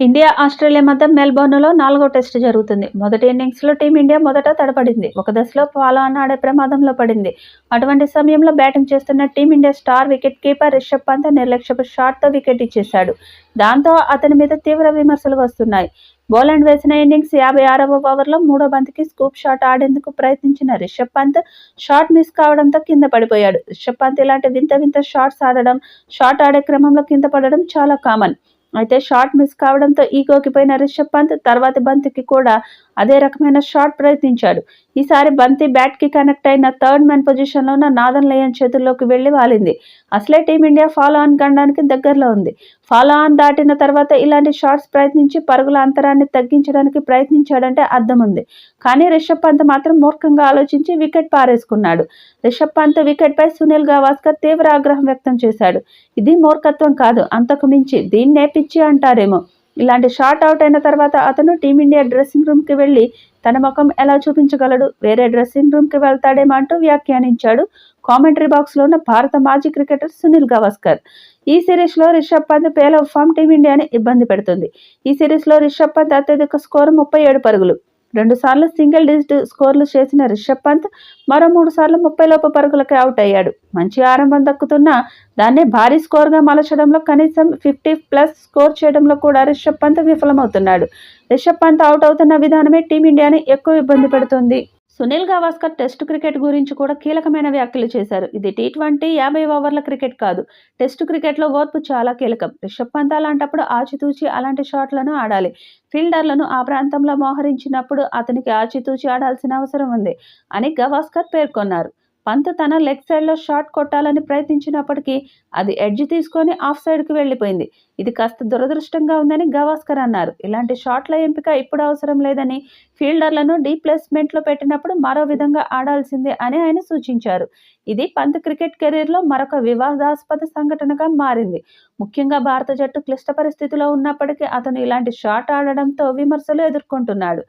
India, Australia మధ్య మెల్బోర్న్లో 4వ test జరుగుతుంది. మొదటి ఇన్నింగ్స్లో టీమిండియా మొదట తడబడింది. ఒక దశలో ఫాలో-ఆన్ ఆడే ప్రమాదంలో పడింది. అటువంటి సమయంలో బ్యాటింగ్ చేస్తున్న team India star wicket keeper Rishabh Pant నిర్లక్ష్యపు షాట్తో వికెట్ ఇచ్చేశాడు. దాంతో అతని మీద తీవ్ర విమర్శలు వస్తున్నాయి. బోలాండ్ వేసిన ఇన్నింగ్స్ 56వ ఓవర్లో 3వ బంతికి స్కూప్ షాట్ ఆడేందుకు ప్రయత్నించిన రిషబ్ పంత్ షాట్ మిస్ కావడంతో కింద పడిపోయాడు. రిషబ్ పంత్ ఇలాంటి వింత వింత షాట్స్ ఆడడం, షాట్ ఆడే క్రమంలో కింద పడడం చాలా కామన్. అయితే షాట్ మిస్ కావడంతో ఈగోకి పోయిన రిషబ్ పంత్ తర్వాతి బంతికి కూడా అదే రకమైన షాట్ ప్రయత్నించాడు. ఈసారి బంతి బ్యాట్కి కనెక్ట్ అయిన థర్డ్ మ్యాన్ పొజిషన్లో ఉన్న నాథన్ లయన్ చేతుల్లోకి వెళ్లి వాలింది. అసలే టీమిండియా ఫాలో ఆన్ గండానికి దగ్గరలో ఉంది. ఫాలో ఆన్ దాటిన తర్వాత ఇలాంటి షాట్స్ ప్రయత్నించి పరుగుల అంతరాన్ని తగ్గించడానికి ప్రయత్నించాడంటే అర్థం ఉంది. కానీ రిషబ్ పంత్ మాత్రం మూర్ఖంగా ఆలోచించి వికెట్ పారేసుకున్నాడు. రిషబ్ పంత్ వికెట్పై సునీల్ గవాస్కర్ తీవ్ర ఆగ్రహం వ్యక్తం చేశాడు. ఇది మూర్ఖత్వం కాదు, అంతకు మించి దీన్నే పిచ్చి అంటారేమో. ఇలాంటి షాట్ అవుట్ అయిన తర్వాత అతను టీమిండియా డ్రెస్సింగ్ రూమ్కి వెళ్లి తన ముఖం ఎలా చూపించగలడు, వేరే డ్రెస్సింగ్ రూమ్కి వెళ్తాడేమో అంటూ వ్యాఖ్యానించాడు కామెంటరీ బాక్స్లో ఉన్న భారత మాజీ క్రికెటర్ సునీల్ గవాస్కర్. ఈ సిరీస్లో రిషబ్ పంత్ పేల్ ఆఫ్ ఫామ్ టీమిండియాని ఇబ్బంది పెడుతుంది. ఈ సిరీస్లో రిషబ్ పంత్ అత్యధిక స్కోరు 37 పరుగులు. 2 సార్లు సింగిల్ డిజిట్ స్కోర్లు చేసిన రిషబ్ పంత్ మరో 3 సార్లు 30 లోపు పరుగులకి అవుట్ అయ్యాడు. మంచి ఆరంభం దక్కుతున్నా దాన్ని భారీ స్కోర్గా మలచడంలో, కనీసం 50+ స్కోర్ చేయడంలో కూడా రిషబ్ పంత్ విఫలమవుతున్నాడు. రిషబ్ పంత్ అవుట్ అవుతున్న విధానమే టీమిండియాని ఎక్కువ ఇబ్బంది పెడుతోంది. సునీల్ గవాస్కర్ టెస్టు క్రికెట్ గురించి కూడా కీలకమైన వ్యాఖ్యలు చేశారు. ఇది టీ20 50 ఓవర్ల క్రికెట్ కాదు. టెస్టు క్రికెట్లో ఓర్పు చాలా కీలకం. రిషబ్ పంత్ అలాంటప్పుడు ఆచితూచి అలాంటి షాట్లను ఆడాలి. ఫీల్డర్లను ఆ ప్రాంతంలో మోహరించినప్పుడు అతనికి ఆచితూచి ఆడాల్సిన అవసరం ఉంది అని గవాస్కర్ పేర్కొన్నారు. పంత్ తన లెగ్ సైడ్లో షాట్ కొట్టాలని ప్రయత్నించినప్పటికీ అది ఎడ్జ్ తీసుకొని ఆఫ్ సైడ్కి వెళ్లిపోయింది. ఇది కాస్త దురదృష్టంగా ఉందని గవాస్కర్ అన్నారు. ఇలాంటి షాట్ల ఎంపిక ఇప్పుడు అవసరం లేదని, ఫీల్డర్లను డీప్లేస్మెంట్లో పెట్టినప్పుడు మరో విధంగా ఆడాల్సిందే అని ఆయన సూచించారు. ఇది పంత్ క్రికెట్ కెరీర్లో మరొక వివాదాస్పద సంఘటనగా మారింది. ముఖ్యంగా భారత జట్టు క్లిష్ట పరిస్థితిలో ఉన్నప్పటికీ అతను ఇలాంటి షాట్ ఆడడంతో విమర్శలు ఎదుర్కొంటున్నాడు.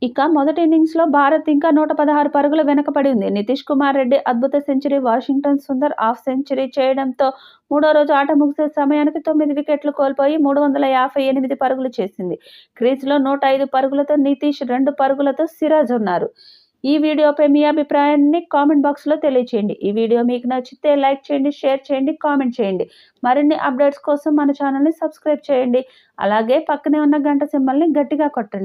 ఇక మొదటి ఇన్నింగ్స్లో భారత్ ఇంకా 116 పరుగుల వెనకపడి ఉంది. నితీష్ కుమార్ రెడ్డి అద్భుత century, Washington Sundar half century చేయడంతో మూడో రోజు ఆట ముగిసే సమయానికి 9 వికెట్లు కోల్పోయి 358 పరుగులు చేసింది. క్రీజ్లో 105 పరుగులతో నితీష్, 2 పరుగులతో సిరాజ్ ఉన్నారు. ఈ వీడియోపై మీ అభిప్రాయాన్ని కామెంట్ బాక్స్లో తెలియచేయండి. ఈ వీడియో మీకు నచ్చితే లైక్ చేయండి, షేర్ చేయండి, కామెంట్ చేయండి. మరిన్ని అప్డేట్స్ కోసం మన ఛానల్ని సబ్స్క్రైబ్ చేయండి. అలాగే పక్కనే ఉన్న గంట సింబల్ని గట్టిగా కొట్టండి.